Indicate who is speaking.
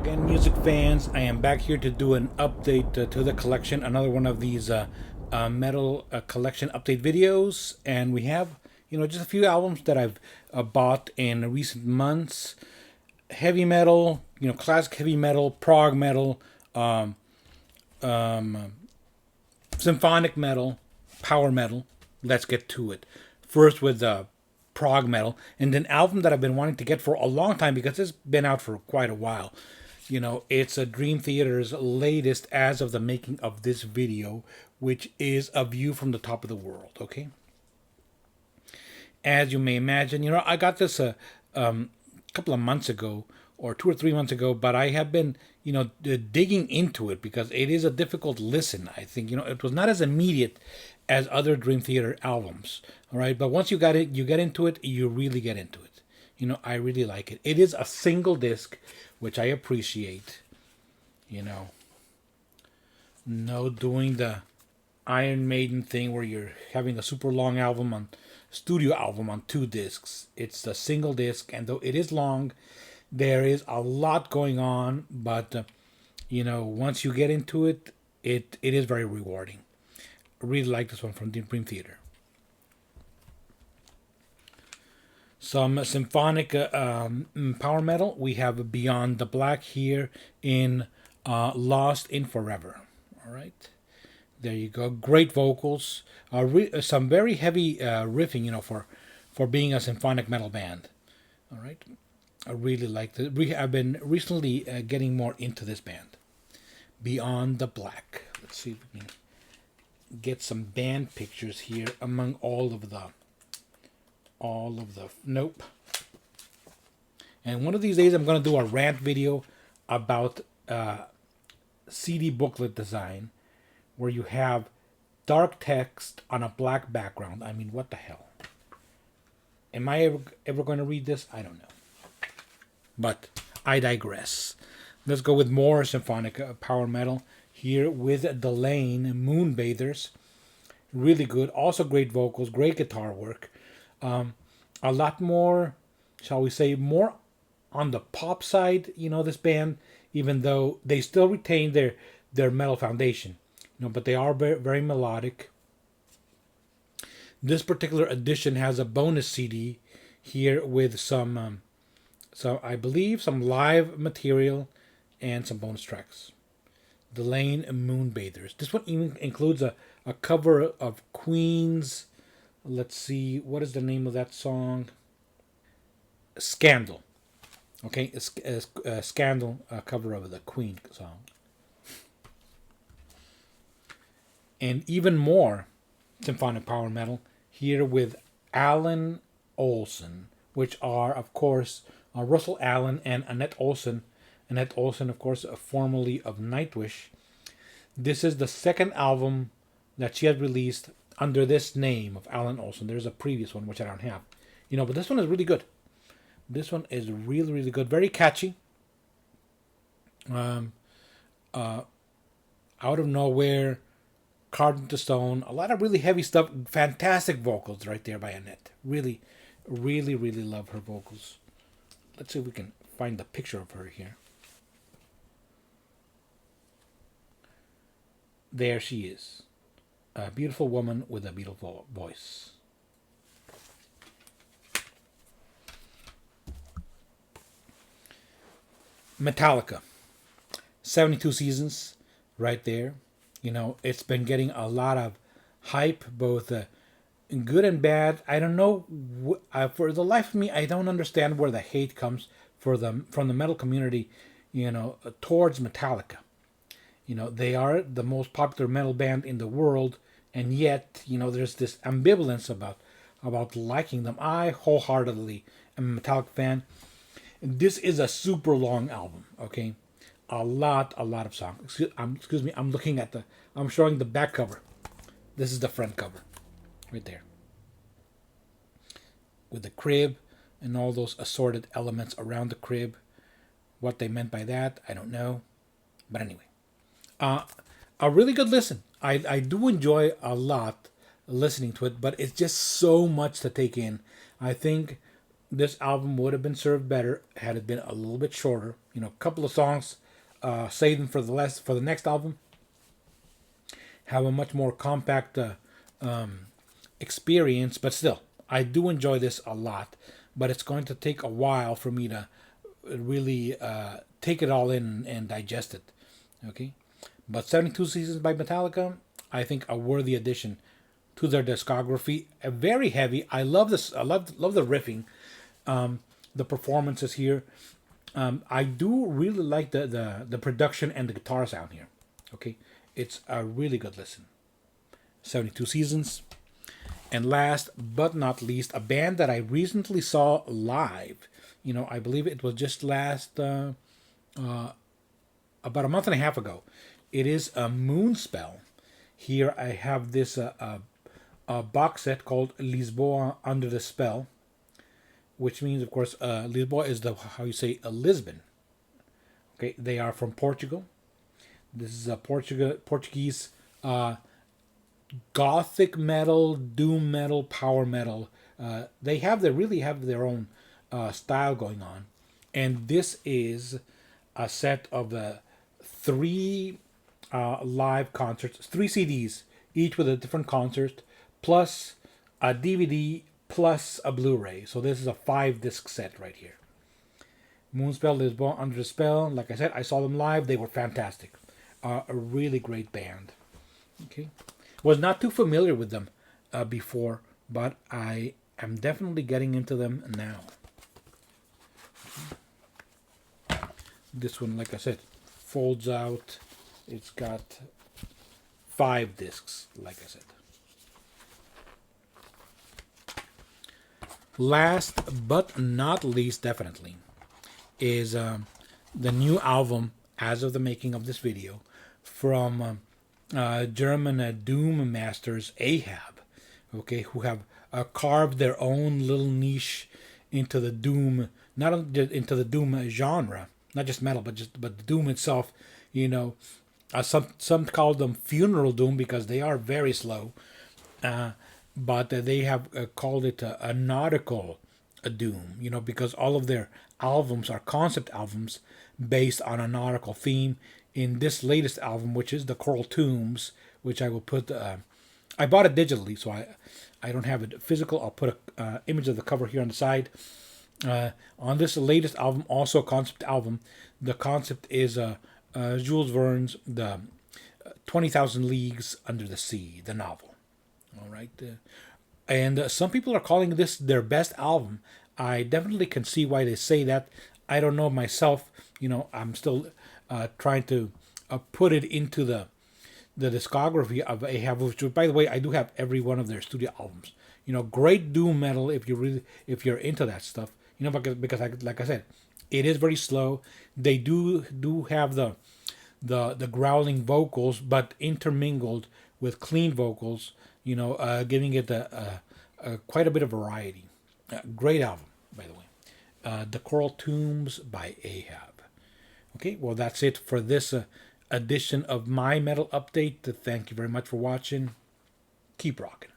Speaker 1: Again, music fans, I am back here to do an update to the collection, another one of these metal collection update videos. And we have, just a few albums that I've bought in recent months. Heavy metal, classic heavy metal, prog metal, um, symphonic metal, power metal. Let's get to it. First with prog metal, and an album that I've been wanting to get for a long time because it's been out for quite a while. It's a Dream Theater's latest as of the making of this video, which is A View from the Top of the World, okay? As you may imagine, I got this a couple of months ago, or 2 or 3 months ago, but I have been, digging into it because it is a difficult listen. I think, it was not as immediate as other Dream Theater albums, all right? But once you get into it, you really get into it. I really like it. It is a single disc, which I appreciate. No doing the Iron Maiden thing where you're having a super long studio album on 2 discs. It's a single disc, and though it is long, there is a lot going on. But once you get into it, it is very rewarding. I really like this one from Dream Theater. Some symphonic power metal. We have Beyond the Black here in Lost in Forever. All right. There you go. Great vocals. Some very heavy riffing, for being a symphonic metal band. All right. I really like it. I've been recently getting more into this band. Beyond the Black. Let's see if we can get some band pictures here among all of the nope. And one of these days I'm going to do a rant video about CD booklet design where you have dark text on a black background. I mean, what the hell? Am I ever going to read this? I don't know. But I digress. Let's go with more symphonic power metal here with Delain, Moonbathers. Really good. Also great vocals, great guitar work. A lot more, shall we say, more on the pop side, this band, even though they still retain their metal foundation, but they are very, very melodic. This particular edition has a bonus CD here with some I believe some live material and some bonus tracks. Delain Moonbathers. This one even includes a cover of Queen's. Let's see, what is the name of that song? Scandal. Okay, a Scandal cover of the Queen song. And even more symphonic power metal here with Alan Olsen, which are, of course, Russell Allen and Annette Olsen. Annette Olsen, of course, formerly of Nightwish. This is the second album that she has released under this name of Alan Olsen. There's a previous one which I don't have, but this one is really good. This one is really, really good. Very catchy. Out of Nowhere, Carved into Stone. A lot of really heavy stuff. Fantastic vocals right there by Annette. Really, really, really love her vocals. Let's see if we can find the picture of her here. There she is. A beautiful woman with a beautiful voice. Metallica. 72 Seasons, right there. It's been getting a lot of hype, both good and bad. I don't know. For the life of me, I don't understand where the hate comes from the metal community, towards Metallica. They are the most popular metal band in the world, and yet, there's this ambivalence about liking them. I wholeheartedly am a Metallica fan. This is a super long album, okay? A lot of songs. Excuse me, I'm showing the back cover. This is the front cover, right there. With the crib and all those assorted elements around the crib. What they meant by that, I don't know. But anyway. A really good listen. I do enjoy a lot listening to it, but it's just so much to take in. I think this album would have been served better had it been a little bit shorter. You know, a couple of songs, save them for the next album. Have a much more compact experience, but still, I do enjoy this a lot. But it's going to take a while for me to really take it all in and digest it. Okay, but 72 Seasons by Metallica, I think a worthy addition to their discography. Very heavy. I love this. I love the riffing, the performances here. I do really like the production and the guitar sound here. Okay, it's a really good listen. 72 Seasons. And last but not least, a band that I recently saw live. You know, I believe it was just about a month and a half ago. It is a Moonspell. Here I have this a box set called Lisboa Under the Spell, which means, of course, Lisboa is how you say Lisbon. Okay, they are from Portugal. This is a Portuguese gothic metal, doom metal, power metal. They really have their own style going on, and this is a set of three live concerts, 3 CDs, each with a different concert, plus a DVD, plus a Blu-ray. So this is a 5-disc set right here. Moonspell, Lisboa Under the Spell. Like I said, I saw them live. They were fantastic. A really great band. Okay, was not too familiar with them before, but I am definitely getting into them now. This one, like I said, folds out. It's got 5 discs, like I said. Last but not least, definitely, is the new album, as of the making of this video, from German doom masters Ahab, okay, who have carved their own little niche into the doom, not into the doom genre, not just metal, but the doom itself. You know, some call them funeral doom because they are very slow, but they have called it a nautical doom. You know, because all of their albums are concept albums based on a nautical theme. In this latest album, which is the Coral Tombs, which I will put, I bought it digitally, so I don't have it physical. I'll put an image of the cover here on the side. On this latest album, also a concept album, the concept is Jules Verne's The 20,000 Leagues Under the Sea, the novel. All right, and some people are calling this their best album. I definitely can see why they say that. I don't know myself. You know, I'm still trying to put it into the discography of Ahab, which, by the way, I do have every one of their studio albums. You know, great doom metal if you're into that stuff. You know, because like I said, it is very slow. They do have the growling vocals, but intermingled with clean vocals. You know, giving it quite a bit of variety. Great album, by the way. The Coral Tombs by Ahab. Okay, well, that's it for this edition of My Metal Update. Thank you very much for watching. Keep rocking.